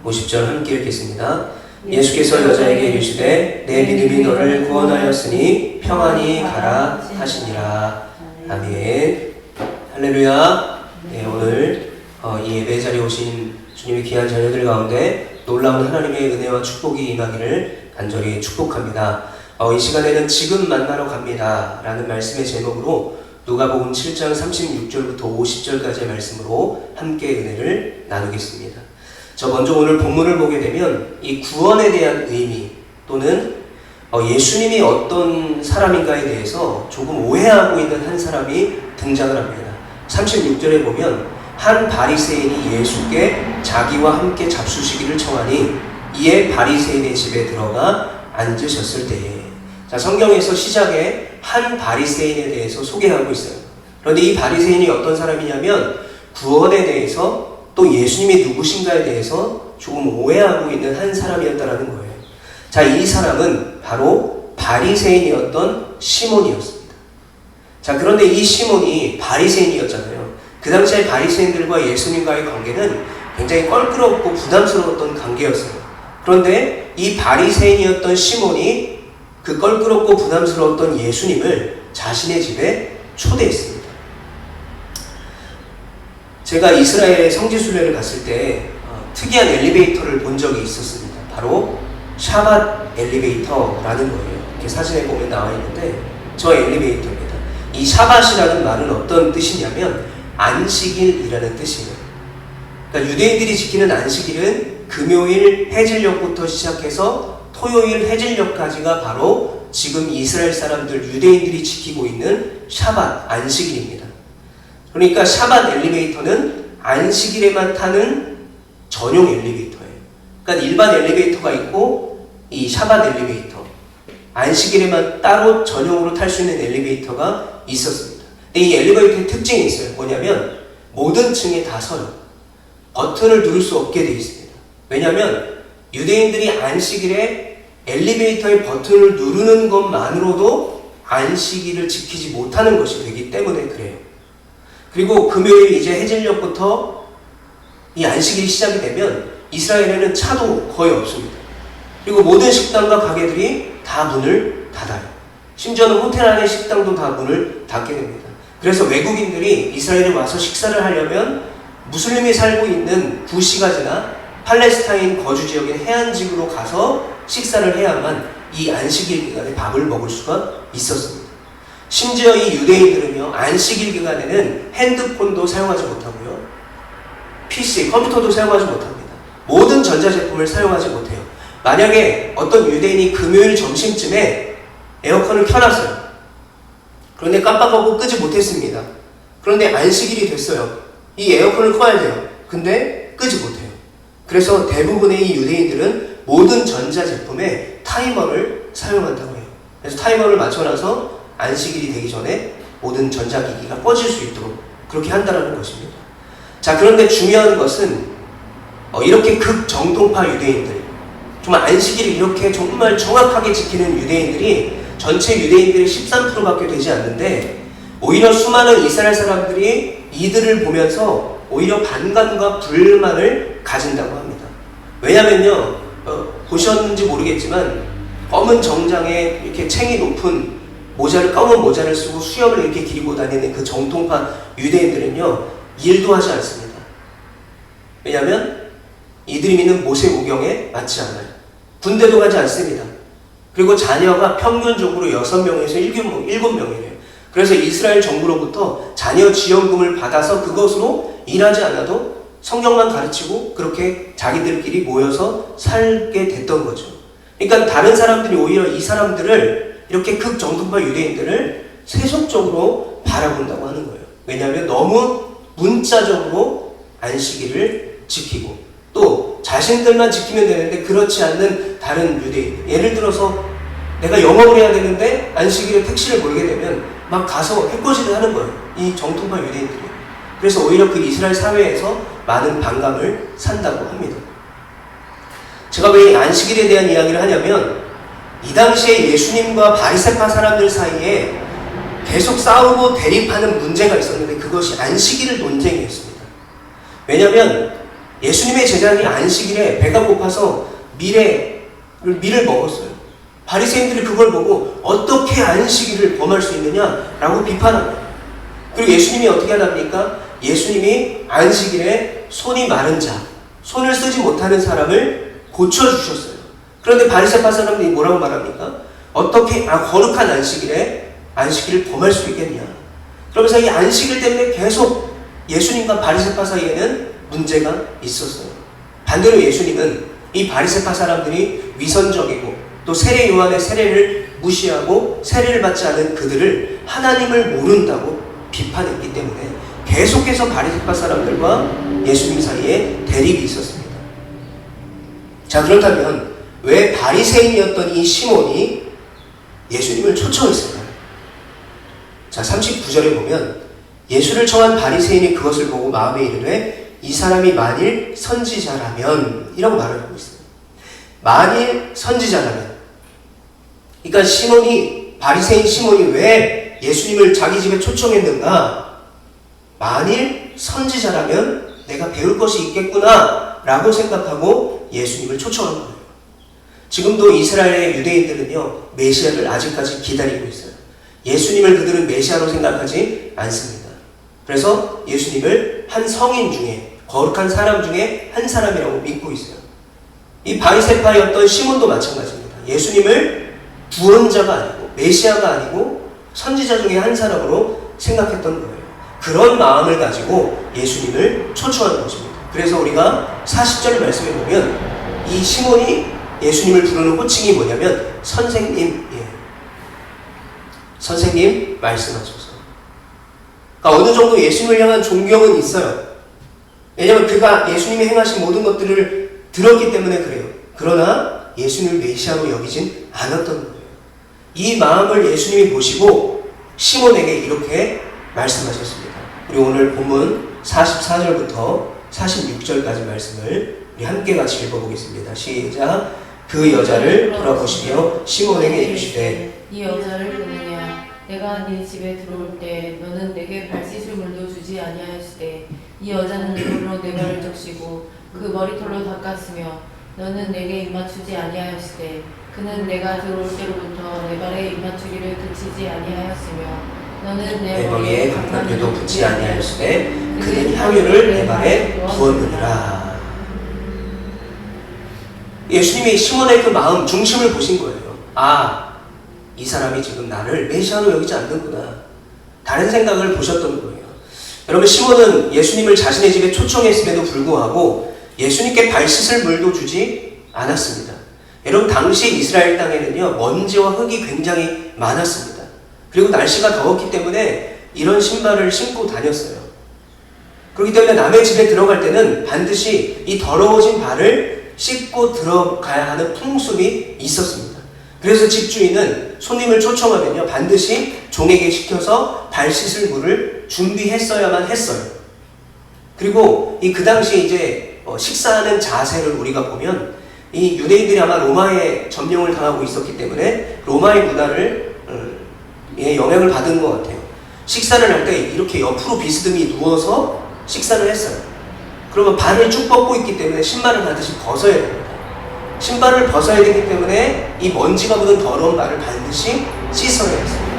50절 함께 읽겠습니다. 예수께서 여자에게 이르시되 내 믿음이 너를 구원하였으니 평안히 가라 하시니라. 아멘. 할렐루야. 네, 오늘 이 예배 자리에 오신 주님의 귀한 자녀들 가운데 놀라운 하나님의 은혜와 축복이 임하기를 간절히 축복합니다. 이 시간에는 지금 만나러 갑니다 라는 말씀의 제목으로 누가복음 7장 36절부터 50절까지의 말씀으로 함께 은혜를 나누겠습니다. 저 먼저 오늘 본문을 보게 되면 이 구원에 대한 의미 또는 예수님이 어떤 사람인가에 대해서 조금 오해하고 있는 한 사람이 등장을 합니다. 36절에 보면 한 바리새인이 예수께 자기와 함께 잡수시기를 청하니 이에 바리새인의 집에 들어가 앉으셨을 때에, 자, 성경에서 시작에 한 바리새인에 대해서 소개하고 있어요. 그런데 이 바리새인이 어떤 사람이냐면 구원에 대해서 또 예수님이 누구신가에 대해서 조금 오해하고 있는 한 사람이었다라는 거예요. 자, 이 사람은 바로 바리새인이었던 시몬이었습니다. 자, 그런데 이 시몬이 바리새인이었잖아요. 그 당시에 바리새인들과 예수님과의 관계는 굉장히 껄끄럽고 부담스러웠던 관계였어요. 그런데 이 바리새인이었던 시몬이 그 껄끄럽고 부담스러웠던 예수님을 자신의 집에 초대했습니다. 제가 이스라엘의 성지순례를 갔을 때 특이한 엘리베이터를 본 적이 있었습니다. 바로 샤밧 엘리베이터라는 거예요. 이렇게 사진에 보면 나와 있는데 저 엘리베이터입니다. 이 샤밧이라는 말은 어떤 뜻이냐면 안식일이라는 뜻이에요. 그러니까 유대인들이 지키는 안식일은 금요일 해질녘부터 시작해서 토요일 해질녘까지가 바로 지금 이스라엘 사람들 유대인들이 지키고 있는 샤밧 안식일입니다. 그러니까 샤밧 엘리베이터는 안식일에만 타는 전용 엘리베이터예요. 그러니까 일반 엘리베이터가 있고 이 샤밧 엘리베이터, 안식일에만 따로 전용으로 탈 수 있는 엘리베이터가 있었습니다. 근데 이 엘리베이터의 특징이 있어요. 뭐냐면 모든 층에 다 서요. 버튼을 누를 수 없게 되어 있습니다. 왜냐하면 유대인들이 안식일에 엘리베이터의 버튼을 누르는 것만으로도 안식일을 지키지 못하는 것이 되기 때문에 그래요. 그리고 금요일 이제 해질녘부터 이 안식일이 시작이 되면 이스라엘에는 차도 거의 없습니다. 그리고 모든 식당과 가게들이 다 문을 닫아요. 심지어는 호텔 안의 식당도 다 문을 닫게 됩니다. 그래서 외국인들이 이스라엘에 와서 식사를 하려면 무슬림이 살고 있는 구시가지나 팔레스타인 거주 지역인 해안지구로 가서 식사를 해야만 이 안식일 기간에 밥을 먹을 수가 있었습니다. 심지어 이 유대인들은요, 안식일 기간에는 핸드폰도 사용하지 못하고요, PC, 컴퓨터도 사용하지 못합니다. 모든 전자제품을 사용하지 못해요. 만약에 어떤 유대인이 금요일 점심쯤에 에어컨을 켜놨어요. 그런데 깜빡하고 끄지 못했습니다. 그런데 안식일이 됐어요. 이 에어컨을 꺼야 돼요. 근데 끄지 못해요. 그래서 대부분의 이 유대인들은 모든 전자제품에 타이머를 사용한다고 해요. 그래서 타이머를 맞춰놔서 안식일이 되기 전에 모든 전자기기가 꺼질 수 있도록 그렇게 한다는 것입니다. 자, 그런데 중요한 것은 이렇게 극정통파 유대인들, 정말 안식일을 이렇게 정말 정확하게 지키는 유대인들이 전체 유대인들의 13%밖에 되지 않는데 오히려 수많은 이스라엘 사람들이 이들을 보면서 오히려 반감과 불만을 가진다고 합니다. 왜냐면요, 보셨는지 모르겠지만 검은 정장에 이렇게 챙이 높은 검은 모자를 쓰고 수염을 이렇게 기리고 다니는 그 정통파 유대인들은요, 일도 하지 않습니다. 왜냐하면 이들이 믿는 모세 오경에 맞지 않아요. 군대도 가지 않습니다. 그리고 자녀가 평균적으로 6명에서 7명이래요. 그래서 이스라엘 정부로부터 자녀 지원금을 받아서 그것으로 일하지 않아도 성경만 가르치고 그렇게 자기들끼리 모여서 살게 됐던 거죠. 그러니까 다른 사람들이 오히려 이 사람들을, 이렇게 극정통파 유대인들을 세속적으로 바라본다고 하는 거예요. 왜냐하면 너무 문자적으로 안식일을 지키고 또 자신들만 지키면 되는데 그렇지 않는 다른 유대인, 예를 들어서 내가 영업을 해야 되는데 안식일에 택시를 몰게 되면 막 가서 해코지를 하는 거예요. 이 정통파 유대인들이. 그래서 오히려 그 이스라엘 사회에서 많은 반감을 산다고 합니다. 제가 왜 안식일에 대한 이야기를 하냐면 이 당시에 예수님과 바리새파 사람들 사이에 계속 싸우고 대립하는 문제가 있었는데 그것이 안식일 논쟁이었습니다. 왜냐하면 예수님의 제자들이 안식일에 배가 고파서 밀을 먹었어요. 바리새인들이 그걸 보고 어떻게 안식일을 범할 수 있느냐라고 비판합니다. 그리고 예수님이 어떻게 하답니까? 예수님이 안식일에 손이 마른 자, 손을 쓰지 못하는 사람을 고쳐주셨어요. 그런데 바리새파 사람들이 뭐라고 말합니까? 어떻게 거룩한 안식일에 안식일을 범할 수 있겠냐? 그러면서 이 안식일 때문에 계속 예수님과 바리새파 사이에는 문제가 있었어요. 반대로 예수님은 이 바리새파 사람들이 위선적이고 또 세례 요한의 세례를 무시하고 세례를 받지 않은 그들을 하나님을 모른다고 비판했기 때문에 계속해서 바리새파 사람들과 예수님 사이에 대립이 있었습니다. 자, 그렇다면 왜 바리새인이었던 이 시몬이 예수님을 초청했을까요? 자, 39절에 보면 예수를 청한 바리새인이 그것을 보고 마음에 이르되 이 사람이 만일 선지자라면 이라고 말을 하고 있어요. 만일 선지자라면, 그러니까 바리새인 시몬이 왜 예수님을 자기 집에 초청했는가? 만일 선지자라면 내가 배울 것이 있겠구나 라고 생각하고 예수님을 초청한 거예요. 지금도 이스라엘의 유대인들은요, 메시아를 아직까지 기다리고 있어요. 예수님을 그들은 메시아로 생각하지 않습니다. 그래서 예수님을 한 성인 중에, 거룩한 사람 중에 한 사람이라고 믿고 있어요. 이 바리새파였던 시몬도 마찬가지입니다. 예수님을 구원자가 아니고 메시아가 아니고 선지자 중에 한 사람으로 생각했던 거예요. 그런 마음을 가지고 예수님을 초청하는 것입니다. 그래서 우리가 40절 말씀에 보면 이 시몬이 예수님을 부르는 호칭이 뭐냐면 선생님, 선생님 말씀하소서. 그러니까 어느 정도 예수님을 향한 존경은 있어요. 왜냐하면 그가 예수님이 행하신 모든 것들을 들었기 때문에 그래요. 그러나 예수님을 메시아로 여기진 않았던 거예요. 이 마음을 예수님이 보시고 시몬에게 이렇게 말씀하셨습니다. 우리 오늘 본문 44절부터 46절까지 말씀을 우리 함께 같이 읽어보겠습니다. 시작. 그 여자를 돌아보시며 시몬에게 이르시되 이 여자를 보느냐? 내가 네 집에 들어올 때 너는 내게 발 씻을 물도 주지 아니하였으되 이 여자는 물로 내 발을 적시고 그 머리털로 닦았으며 너는 내게 입맞추지 아니하였으되 그는 내가 들어올 때로부터 내 발에 입맞추기를 그치지 아니하였으며 너는 내 머리에 강남표도 붙지 아니하였으되 그는 향유를 내 발에 부었느니라. 예수님이 시몬의 그 마음 중심을 보신 거예요. 이 사람이 지금 나를 메시아로 여기지 않는구나. 다른 생각을 보셨던 거예요. 여러분, 시몬은 예수님을 자신의 집에 초청했음에도 불구하고 예수님께 발 씻을 물도 주지 않았습니다. 여러분, 당시 이스라엘 땅에는요, 먼지와 흙이 굉장히 많았습니다. 그리고 날씨가 더웠기 때문에 이런 신발을 신고 다녔어요. 그렇기 때문에 남의 집에 들어갈 때는 반드시 이 더러워진 발을 씻고 들어가야 하는 풍습이 있었습니다. 그래서 집주인은 손님을 초청하면요, 반드시 종에게 시켜서 발 씻을 물을 준비했어야만 했어요. 그리고 그 당시에 이제 식사하는 자세를 우리가 보면 이 유대인들이 아마 로마에 점령을 당하고 있었기 때문에 로마의 문화를 영향을 받은 것 같아요. 식사를 할 때 이렇게 옆으로 비스듬히 누워서 식사를 했어요. 그러면 발을 쭉 뻗고 있기 때문에 신발을 반드시 벗어야 됩니다. 신발을 벗어야 되기 때문에 이 먼지가 묻은 더러운 발을 반드시 씻어야 했습니다.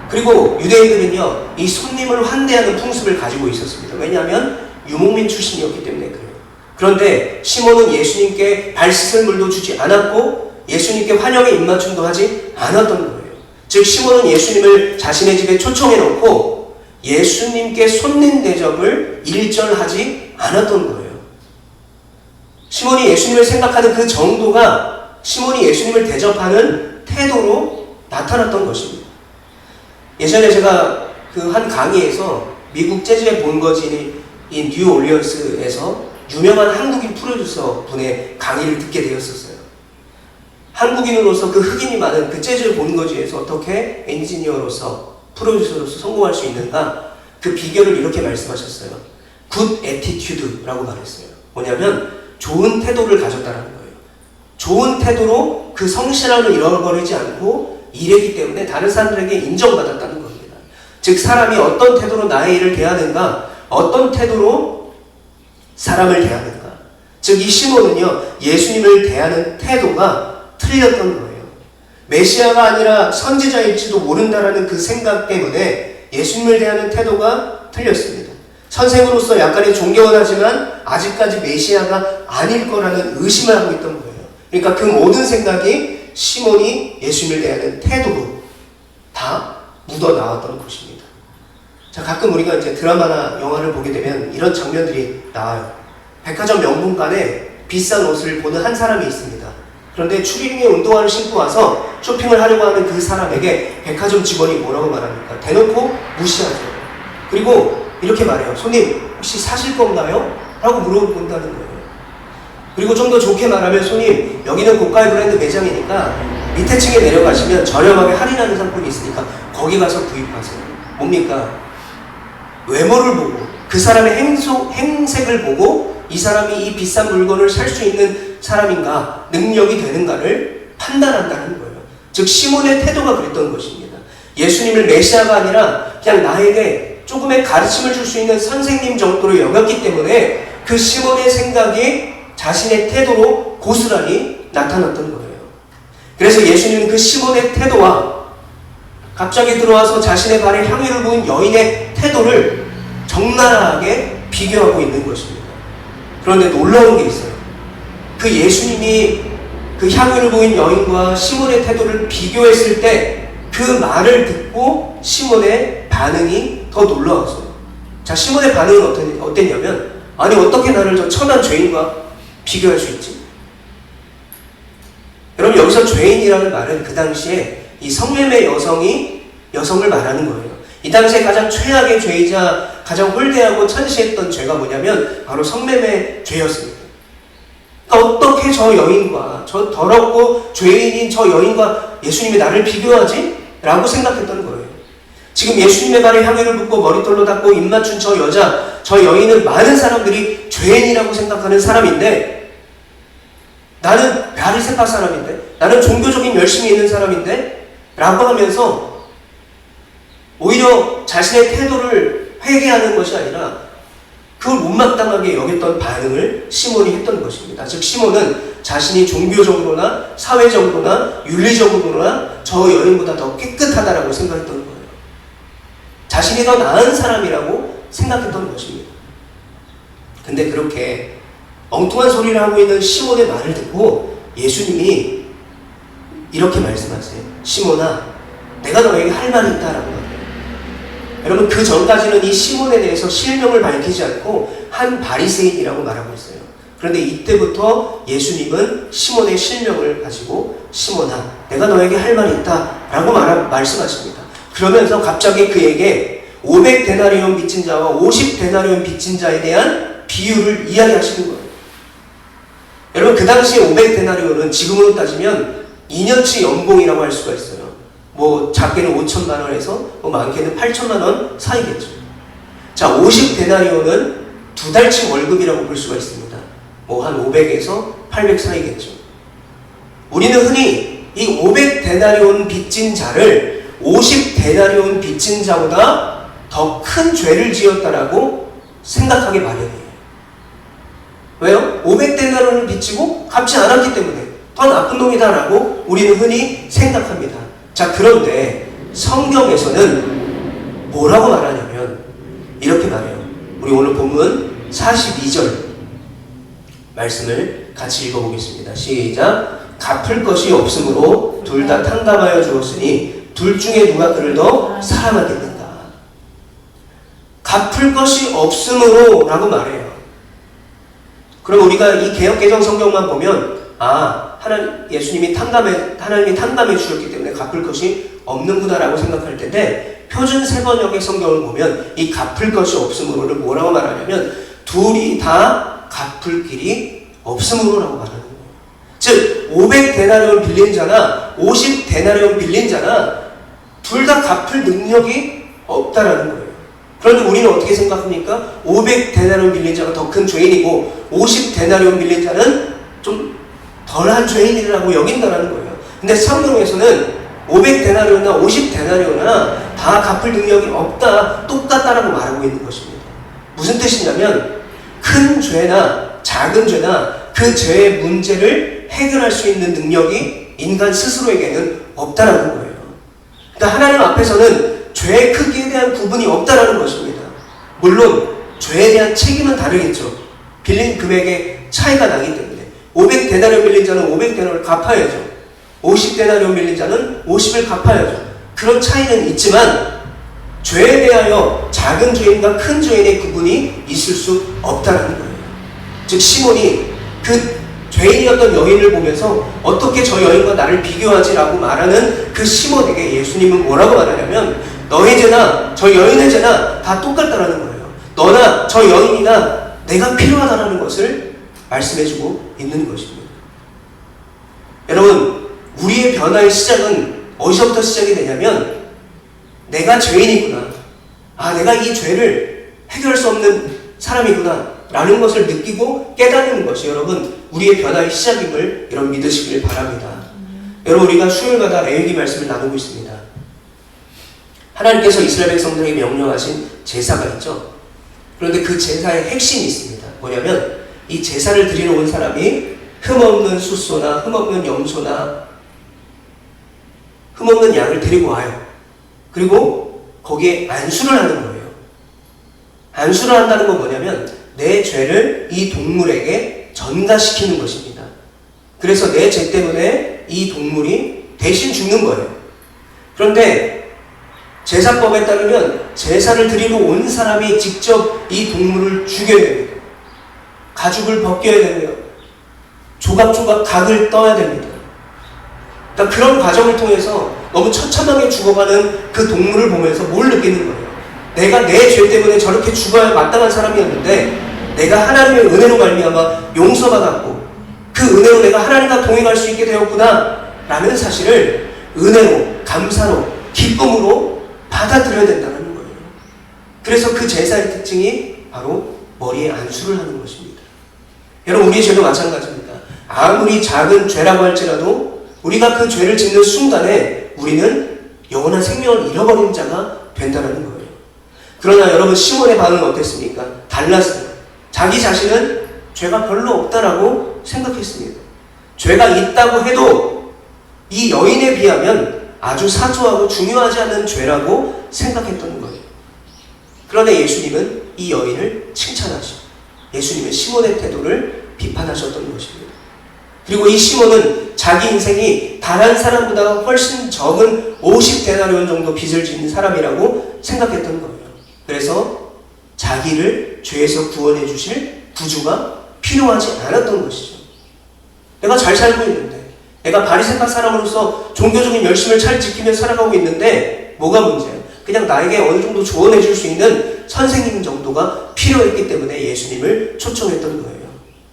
그리고 유대인들은요, 이 손님을 환대하는 풍습을 가지고 있었습니다. 왜냐하면 유목민 출신이었기 때문에 그래요. 그런데 시몬은 예수님께 발 씻을 물도 주지 않았고 예수님께 환영의 입맞춤도 하지 않았던 거예요. 즉 시몬은 예수님을 자신의 집에 초청해 놓고 예수님께 손님 대접을 일절하지 않았던 거예요. 시몬이 예수님을 생각하는 그 정도가 시몬이 예수님을 대접하는 태도로 나타났던 것입니다. 예전에 제가 그 한 강의에서 미국 재즈의 본거지인 뉴올리언스에서 유명한 한국인 프로듀서 분의 강의를 듣게 되었었어요. 한국인으로서 그 흑인이 많은 그 재즈 본거지에서 어떻게 엔지니어로서 프로듀서로서 성공할 수 있는가, 그 비결을 이렇게 말씀하셨어요. Good attitude라고 말했어요. 뭐냐면 좋은 태도를 가졌다는 거예요. 좋은 태도로 그 성실함을 잃어버리지 않고 일했기 때문에 다른 사람들에게 인정받았다는 겁니다. 즉 사람이 어떤 태도로 나의 일을 대하는가, 어떤 태도로 사람을 대하는가? 즉 이 시몬은요, 예수님을 대하는 태도가 틀렸던 거예요. 메시아가 아니라 선지자일지도 모른다라는 그 생각 때문에 예수님을 대하는 태도가 틀렸습니다. 선생으로서 약간의 존경은 하지만 아직까지 메시아가 아닐 거라는 의심을 하고 있던 거예요. 그러니까 그 모든 생각이 시몬이 예수님을 대하는 태도로 다 묻어나왔던 것입니다. 자, 가끔 우리가 이제 드라마나 영화를 보게 되면 이런 장면들이 나와요. 백화점 명품관에 비싼 옷을 보는 한 사람이 있습니다. 그런데 추리닝에 운동화를 신고 와서 쇼핑을 하려고 하는 그 사람에게 백화점 직원이 뭐라고 말합니까? 대놓고 무시하죠. 그리고 이렇게 말해요. 손님, 혹시 사실 건가요? 라고 물어본다는 거예요. 그리고 좀 더 좋게 말하면, 손님, 여기는 고가의 브랜드 매장이니까 밑에 층에 내려가시면 저렴하게 할인하는 상품이 있으니까 거기 가서 구입하세요. 뭡니까? 외모를 보고 그 사람의 행색을 보고 이 사람이 이 비싼 물건을 살 수 있는 사람인가, 능력이 되는가를 판단한다는 거예요. 즉 시몬의 태도가 그랬던 것입니다. 예수님을 메시아가 아니라 그냥 나에게 조금의 가르침을 줄 수 있는 선생님 정도로 여겼기 때문에 그 시몬의 생각이 자신의 태도로 고스란히 나타났던 거예요. 그래서 예수님은 그 시몬의 태도와 갑자기 들어와서 자신의 발에 향유를 부은 여인의 태도를 적나라하게 비교하고 있는 것입니다. 그런데 놀라운 게 있어요. 그 예수님이 그 향유를 부은 여인과 시몬의 태도를 비교했을 때 그 말을 듣고 시몬의 반응이 더 놀라웠어요. 자, 시몬의 반응은 어땠냐면, 아니 어떻게 나를 저 천한 죄인과 비교할 수 있지? 여러분, 여기서 죄인이라는 말은 그 당시에 이 성매매 여성을 말하는 거예요. 이 당시에 가장 최악의 죄이자 가장 홀대하고 천시했던 죄가 뭐냐면 바로 성매매 죄였습니다. 그러니까 어떻게 저 여인과, 저 더럽고 죄인인 저 여인과 예수님이 나를 비교하지? 라고 생각했던 거예요. 지금 예수님의 발에 향유를 붓고 머리털로 닦고 입 맞춘 저 여자, 저 여인은 많은 사람들이 죄인이라고 생각하는 사람인데, 나는 바리새파 사람인데, 나는 종교적인 열심이 있는 사람인데 라고 하면서 오히려 자신의 태도를 회개하는 것이 아니라 그걸 못마땅하게 여겼던 반응을 시몬이 했던 것입니다. 즉 시몬은 자신이 종교적으로나 사회적으로나 윤리적으로나 저 여인보다 더 깨끗하다라고 생각했던 거예요. 자신이 더 나은 사람이라고 생각했던 것입니다. 근데 그렇게 엉뚱한 소리를 하고 있는 시몬의 말을 듣고 예수님이 이렇게 말씀하세요. 시몬아, 내가 너에게 할 말이 있다라고 말해요. 여러분, 그 전까지는 이 시몬에 대해서 실명을 밝히지 않고 한 바리새인이라고 말하고 있어요. 그런데 이때부터 예수님은 시몬의 실명을 가지고 시몬아, 내가 너에게 할 말이 있다라고 말씀하십니다. 그러면서 갑자기 그에게 500데나리온 빚진 자와 50데나리온 빚진 자에 대한 비유를 이야기하시는 거예요. 여러분, 그 당시에 500데나리온은 지금으로 따지면 2년치 연봉이라고 할 수가 있어요. 뭐 작게는 5천만 원에서 뭐 많게는 8천만 원 사이겠죠. 자, 50데나리온은 2달치 월급이라고 볼 수가 있습니다. 뭐 한 500에서 800 사이겠죠. 우리는 흔히 이 500데나리온 빚진 자를 50데나리온 빚진 자보다 더 큰 죄를 지었다라고 생각하기 마련이에요. 왜요? 500데나리온을 빚지고 갚지 않았기 때문에 더 나쁜 놈이다라고 우리는 흔히 생각합니다. 자, 그런데 성경에서는 뭐라고 말하냐면 이렇게 말해요. 우리 오늘 본문 42절 말씀을 같이 읽어보겠습니다. 시작. 갚을 것이 없으므로 둘 다 탕감하여 주었으니 둘 중에 누가 그를 더 사랑하겠는가. 갚을 것이 없으므로 라고 말해요. 그럼 우리가 이 개역개정 성경만 보면 예수님이 하나님이 탕감해 주셨기 때문에 갚을 것이 없는구나라고 생각할 텐데, 표준 세번역의 성경을 보면 이 갚을 것이 없으므로를 뭐라고 말하냐면 둘이 다 갚을 길이 없으므로라고 말하는 거예요. 즉 500데나리온 빌린 자나 50데나리온 빌린 자나 둘 다 갚을 능력이 없다라는 거예요. 그런데 우리는 어떻게 생각합니까? 500데나리온 빌린 자가 더 큰 죄인이고 50데나리온 빌린 자는 좀 덜한 죄인이라고 여긴다라는 거예요. 근데 성경에서는 500데나리온이나 50데나리온이나 다 갚을 능력이 없다, 똑같다라고 말하고 있는 것입니다. 무슨 뜻이냐면 큰 죄나 작은 죄나 그 죄의 문제를 해결할 수 있는 능력이 인간 스스로에게는 없다라는 거예요. 그러니까 하나님 앞에서는 죄의 크기에 대한 구분이 없다라는 것입니다. 물론 죄에 대한 책임은 다르겠죠. 빌린 금액에 차이가 나기 때문에 500데나리온 빌린 자는 500데나리온을 갚아야죠. 50데나리온 빌린 자는 50을 갚아야죠. 그런 차이는 있지만 죄에 대하여 작은 죄인과 큰 죄인의 구분이 있을 수 없다는 거예요. 즉 시몬이 그 죄인이었던 여인을 보면서 어떻게 저 여인과 나를 비교하지라고 말하는 그 시몬에게 예수님은 뭐라고 말하냐면 너의 죄나 저 여인의 죄나 다 똑같다라는 거예요. 너나 저 여인이나 내가 필요하다라는 것을 말씀해주고 있는 것입니다. 여러분, 우리의 변화의 시작은 어디서부터 시작이 되냐면 내가 죄인이구나, 내가 이 죄를 해결할 수 없는 사람이구나 라는 것을 느끼고 깨닫는 것이 여러분 우리의 변화의 시작임을 여러분 믿으시길 바랍니다. 여러분, 우리가 수요일마다 레위기 말씀을 나누고 있습니다. 하나님께서 이스라엘 백성들에게 명령하신 제사가 있죠. 그런데 그 제사의 핵심이 있습니다. 뭐냐면 이 제사를 드리러 온 사람이 흠없는 숫소나 흠없는 염소나 흠없는 양을 데리고 와요. 그리고 거기에 안수를 하는 거예요. 안수를 한다는 건 뭐냐면 내 죄를 이 동물에게 전가시키는 것입니다. 그래서 내 죄 때문에 이 동물이 대신 죽는 거예요. 그런데 제사법에 따르면 제사를 드리러 온 사람이 직접 이 동물을 죽여야 됩니다. 가죽을 벗겨야 되며 조각조각 각을 떠야 됩니다. 그러니까 그런 과정을 통해서 너무 처참하게 죽어가는 그 동물을 보면서 뭘 느끼는 거예요? 내가 내 죄 때문에 저렇게 죽어야 마땅한 사람이었는데 내가 하나님의 은혜로 말미암아 용서받았고 그 은혜로 내가 하나님과 동행할 수 있게 되었구나 라는 사실을 은혜로, 감사로, 기쁨으로 받아들여야 된다는 거예요. 그래서 그 제사의 특징이 바로 머리에 안수를 하는 것입니다. 여러분, 우리의 죄도 마찬가지입니다. 아무리 작은 죄라고 할지라도 우리가 그 죄를 짓는 순간에 우리는 영원한 생명을 잃어버린 자가 된다는 거예요. 그러나 여러분, 시몬의 반응은 어땠습니까? 달랐어요. 자기 자신은 죄가 별로 없다라고 생각했습니다. 죄가 있다고 해도 이 여인에 비하면 아주 사소하고 중요하지 않은 죄라고 생각했던 거예요. 그러나 예수님은 이 여인을 칭찬하시고 예수님은 시몬의 태도를 비판하셨던 것입니다. 그리고 이 시몬은 자기 인생이 다른 사람보다 훨씬 적은 50데나리온 정도 빚을 지는 사람이라고 생각했던 거예요. 그래서 자기를 죄에서 구원해 주실 구주가 필요하지 않았던 것이죠. 내가 잘 살고 있는데, 내가 바리새파 사람으로서 종교적인 열심을 잘 지키며 살아가고 있는데 뭐가 문제예요? 그냥 나에게 어느 정도 조언해 줄 수 있는 선생님 정도가 필요했기 때문에 예수님을 초청했던 거예요.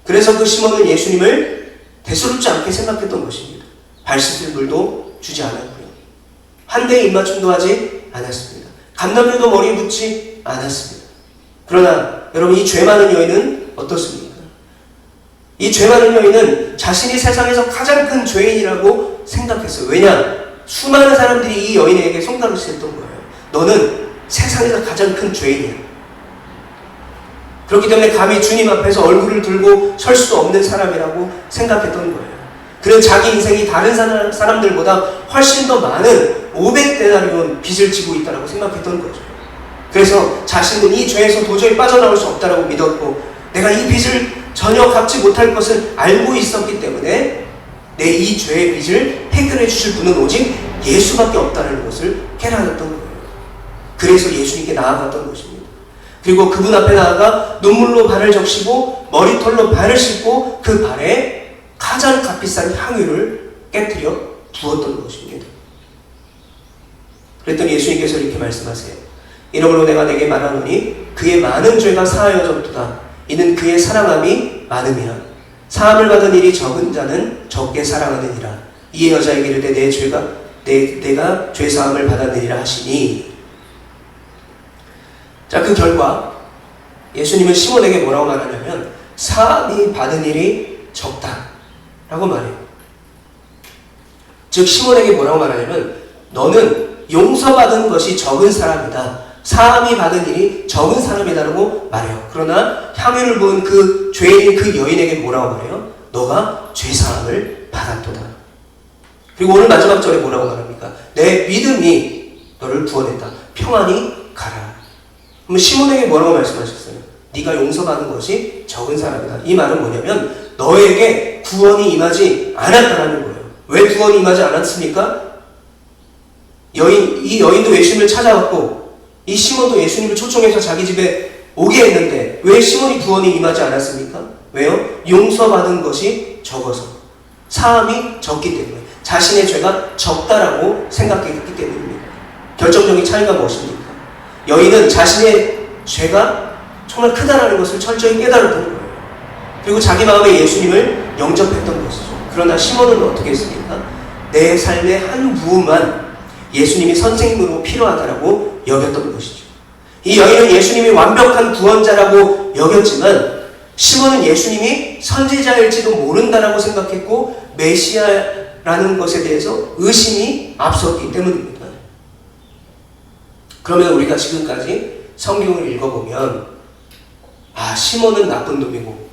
그래서 그 시몬은 예수님을 대수롭지 않게 생각했던 것입니다. 발 씻을 물도 주지 않았고요. 한 대의 입맞춤도 하지 않았습니다. 감람류도 머리에 묻지 않았습니다. 그러나 여러분, 이 죄 많은 여인은 어떻습니까? 이 죄 많은 여인은 자신이 세상에서 가장 큰 죄인이라고 생각했어요. 왜냐? 수많은 사람들이 이 여인에게 손가락을 했던 거예요. 너는 세상에서 가장 큰 죄인이야. 그렇기 때문에 감히 주님 앞에서 얼굴을 들고 설 수 없는 사람이라고 생각했던 거예요. 그는 자기 인생이 다른 사람들보다 훨씬 더 많은 500데나리온 빚을 지고 있다고 생각했던 거죠. 그래서 자신은 이 죄에서 도저히 빠져나올 수 없다고 믿었고 내가 이 빚을 전혀 갚지 못할 것을 알고 있었기 때문에 내 이 죄의 빚을 해결해 주실 분은 오직 예수밖에 없다는 것을 깨달았던 거예요. 그래서 예수님께 나아갔던 것입니다. 그리고 그분 앞에 나아가 눈물로 발을 적시고 머리털로 발을 씻고 그 발에 가장 값비싼 향유를 깨뜨려 부었던 것입니다. 그랬더니 예수님께서 이렇게 말씀하세요. 이러므로 내가 내게 말하노니 그의 많은 죄가 사하여졌도다. 이는 그의 사랑함이 많음이라. 사함을 받은 일이 적은 자는 적게 사랑하느니라. 이에 여자에게 이르되 내가 죄 사함을 받았느니라 하시니. 자, 그 결과 예수님은 시몬에게 뭐라고 말하냐면 사함이 받은 일이 적다 라고 말해요. 즉 시몬에게 뭐라고 말하냐면 너는 용서받은 것이 적은 사람이다 사함이 받은 일이 적은 사람이다라고 말해요. 그러나 향유를 부은 그 죄인 그 여인에게 뭐라고 말해요? 너가 죄사함을 받았도다. 그리고 오늘 마지막 절에 뭐라고 말합니까? 내 믿음이 너를 구원했다. 평안히 가라. 그럼 시몬에게 뭐라고 말씀하셨어요? 네가 용서받은 것이 적은 사람이다. 이 말은 뭐냐면 너에게 구원이 임하지 않았다는 거예요. 왜 구원이 임하지 않았습니까? 이 여인도 예수님을 찾아왔고 이 시몬도 예수님을 초청해서 자기 집에 오게 했는데 왜 시몬이 구원이 임하지 않았습니까? 왜요? 용서받은 것이 적어서, 사함이 적기 때문에, 자신의 죄가 적다라고 생각했기 때문입니다. 결정적인 차이가 무엇입니까? 여인은 자신의 죄가 정말 크다라는 것을 철저히 깨달았던 거예요. 그리고 자기 마음에 예수님을 영접했던 것이죠. 그러나 시몬은 어떻게 했습니까? 내 삶의 한 부분만 예수님이 선생님으로 필요하다라고 여겼던 것이죠. 이 여인은 예수님이 완벽한 구원자라고 여겼지만 시몬은 예수님이 선지자일지도 모른다라고 생각했고 메시아라는 것에 대해서 의심이 앞섰기 때문입니다. 그러면 우리가 지금까지 성경을 읽어보면 시몬은 나쁜 놈이고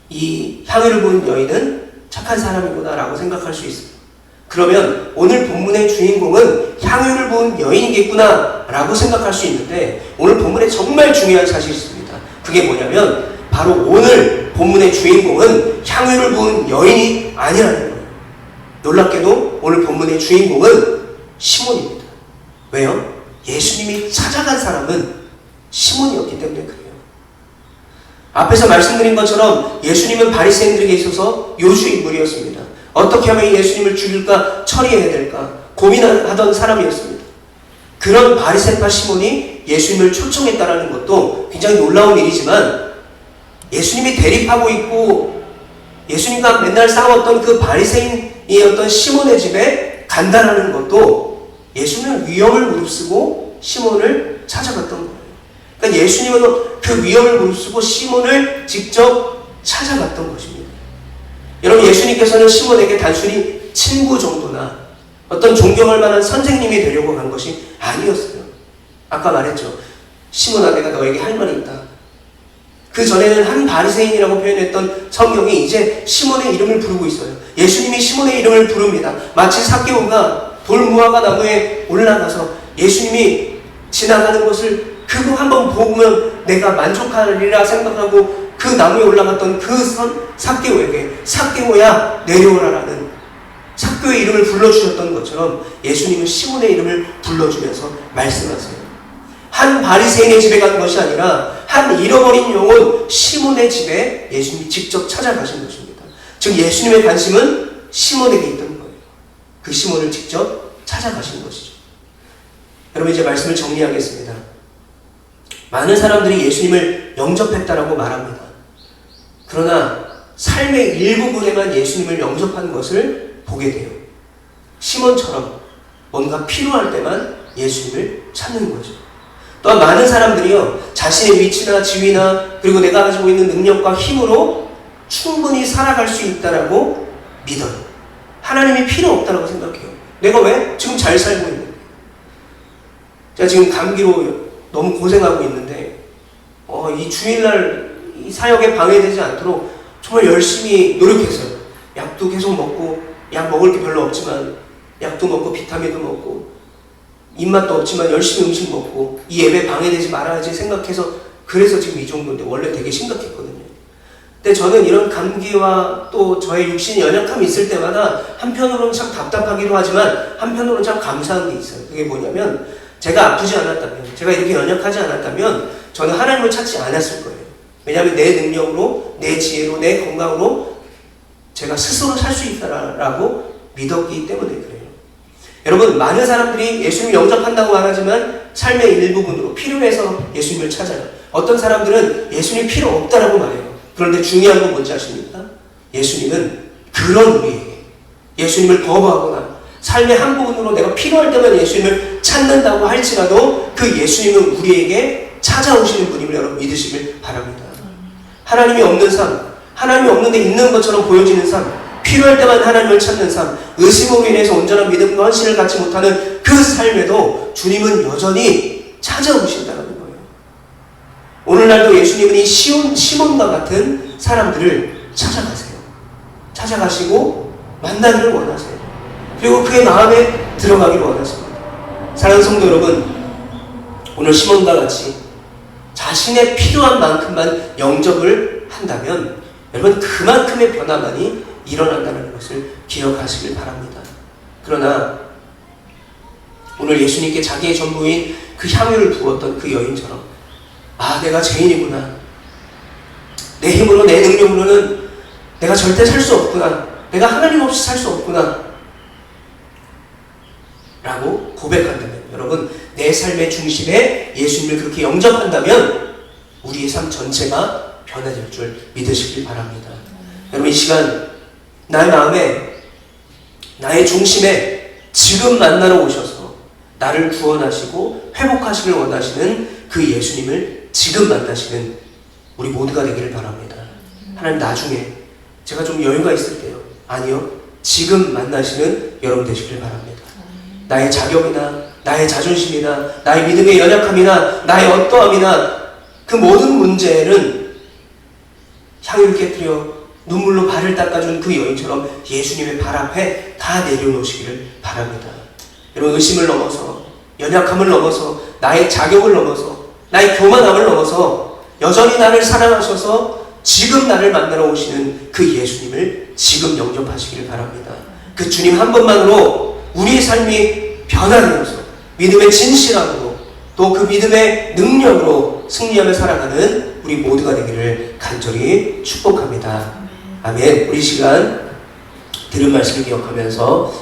이 향유를 부은 여인은 착한 사람이구나 라고 생각할 수 있어요. 그러면 오늘 본문의 주인공은 향유를 부은 여인이겠구나 라고 생각할 수 있는데 오늘 본문에 정말 중요한 사실이 있습니다. 그게 뭐냐면 바로 오늘 본문의 주인공은 향유를 부은 여인이 아니라는 거예요. 놀랍게도 오늘 본문의 주인공은 시몬입니다. 왜요? 예수님이 찾아간 사람은 시몬이었기 때문에 그래요. 앞에서 말씀드린 것처럼 예수님은 바리새인들에게 있어서 요주 인물이었습니다. 어떻게 하면 예수님을 죽일까 처리해야 될까 고민하던 사람이었습니다. 그런 바리새파 시몬이 예수님을 초청했다는 것도 굉장히 놀라운 일이지만 예수님이 대립하고 있고 예수님과 맨날 싸웠던 그 바리새인이었던 시몬의 집에 간다라는 것도 예수님은 위험을 무릅쓰고 시몬을 찾아갔던 거예요. 그러니까 예수님은 그 위험을 무릅쓰고 시몬을 직접 찾아갔던 것입니다. 여러분, 예수님께서는 시몬에게 단순히 친구 정도나 어떤 존경할 만한 선생님이 되려고 한 것이 아니었어요. 아까 말했죠. 시몬아, 내가 너에게 할 말이 있다. 그 전에는 한 바리새인이라고 표현했던 성경이 이제 시몬의 이름을 부르고 있어요. 예수님이 시몬의 이름을 부릅니다. 마치 삭개오가 돌무화과 나무에 올라가서 예수님이 지나가는 것을 그거 한번 보면 내가 만족하리라 생각하고 그 나무에 올라갔던 그 삭개오에게 삭개오야 내려오라라는 삭개오의 이름을 불러주셨던 것처럼 예수님은 시몬의 이름을 불러주면서 말씀하세요. 한 바리새인의 집에 간 것이 아니라 한 잃어버린 영혼 시몬의 집에 예수님이 직접 찾아가신 것입니다. 즉 예수님의 관심은 시몬에게 있던 거예요. 그 시몬을 직접 찾아가신 것이죠. 여러분, 이제 말씀을 정리하겠습니다. 많은 사람들이 예수님을 영접했다라고 말합니다. 그러나 삶의 일부분에만 예수님을 영접한 것을 보게 돼요. 시몬처럼 뭔가 필요할 때만 예수님을 찾는 거죠. 또한 많은 사람들이요, 자신의 위치나 지위나 그리고 내가 가지고 있는 능력과 힘으로 충분히 살아갈 수 있다라고 믿어요. 하나님이 필요 없다라고 생각해요. 내가 왜? 지금 잘 살고 있는데. 제가 지금 감기로 너무 고생하고 있는데 이 주일날 이 사역에 방해되지 않도록 정말 열심히 노력했어요. 약도 계속 먹고, 약 먹을 게 별로 없지만 약도 먹고 비타민도 먹고 입맛도 없지만 열심히 음식 먹고 이 예배 방해되지 말아야지 생각해서 그래서 지금 이 정도인데 원래 되게 심각했거든요. 근데 저는 이런 감기와 또 저의 육신의 연약함이 있을 때마다 한편으로는 참 답답하기도 하지만 한편으로는 참 감사한 게 있어요. 그게 뭐냐면 제가 아프지 않았다면, 제가 이렇게 연약하지 않았다면 저는 하나님을 찾지 않았을 거예요. 왜냐하면 내 능력으로, 내 지혜로, 내 건강으로 제가 스스로 살 수 있다라고 믿었기 때문에 그래요. 여러분, 많은 사람들이 예수님을 영접한다고 말하지만 삶의 일부분으로 필요해서 예수님을 찾아요. 어떤 사람들은 예수님이 필요 없다라고 말해요. 그런데 중요한 건 뭔지 아십니까? 예수님은 그런 우리에게 예수님을 거부하거나 삶의 한 부분으로 내가 필요할 때만 예수님을 찾는다고 할지라도 그 예수님은 우리에게 찾아오시는 분임을 여러분 믿으시길 바랍니다. 하나님이 없는 삶, 하나님이 없는데 있는 것처럼 보여지는 삶, 필요할 때만 하나님을 찾는 삶, 의심으로 인해서 온전한 믿음과 헌신을 갖지 못하는 그 삶에도 주님은 여전히 찾아오신다는 오늘날도 예수님은 이 시몬과 같은 사람들을 찾아가세요. 찾아가시고 만나기를 원하세요. 그리고 그의 마음에 들어가기를 원하십니다. 사랑하는 성도 여러분, 오늘 시몬과 같이 자신의 필요한 만큼만 영접을 한다면 여러분 그만큼의 변화만이 일어난다는 것을 기억하시길 바랍니다. 그러나 오늘 예수님께 자기의 전부인 그 향유를 부었던 그 여인처럼 내가 죄인이구나, 내 힘으로 내 능력으로는 내가 절대 살 수 없구나, 내가 하나님 없이 살 수 없구나 라고 고백한다면, 여러분 내 삶의 중심에 예수님을 그렇게 영접한다면 우리의 삶 전체가 변화될 줄 믿으시길 바랍니다. 여러분 이 시간 나의 마음에, 나의 중심에 지금 만나러 오셔서 나를 구원하시고 회복하시길 원하시는 그 예수님을 지금 만나시는 우리 모두가 되기를 바랍니다. 하나님 나중에 제가 좀 여유가 있을 때요, 아니요, 지금 만나시는 여러분 되시길 바랍니다. 나의 자격이나 나의 자존심이나 나의 믿음의 연약함이나 나의 어떠함이나 그 모든 문제는 향유를 깨뜨려 눈물로 발을 닦아준 그 여인처럼 예수님의 발 앞에 다 내려놓으시기를 바랍니다. 여러분 의심을 넘어서, 연약함을 넘어서, 나의 자격을 넘어서, 나의 교만함을 넘어서 여전히 나를 사랑하셔서 지금 나를 만나러 오시는 그 예수님을 지금 영접하시기를 바랍니다. 그 주님 한 분만으로 우리의 삶이 변화되어서 믿음의 진실함으로 또 그 믿음의 능력으로 승리하며 살아가는 우리 모두가 되기를 간절히 축복합니다. 아멘. 우리 시간 들은 말씀을 기억하면서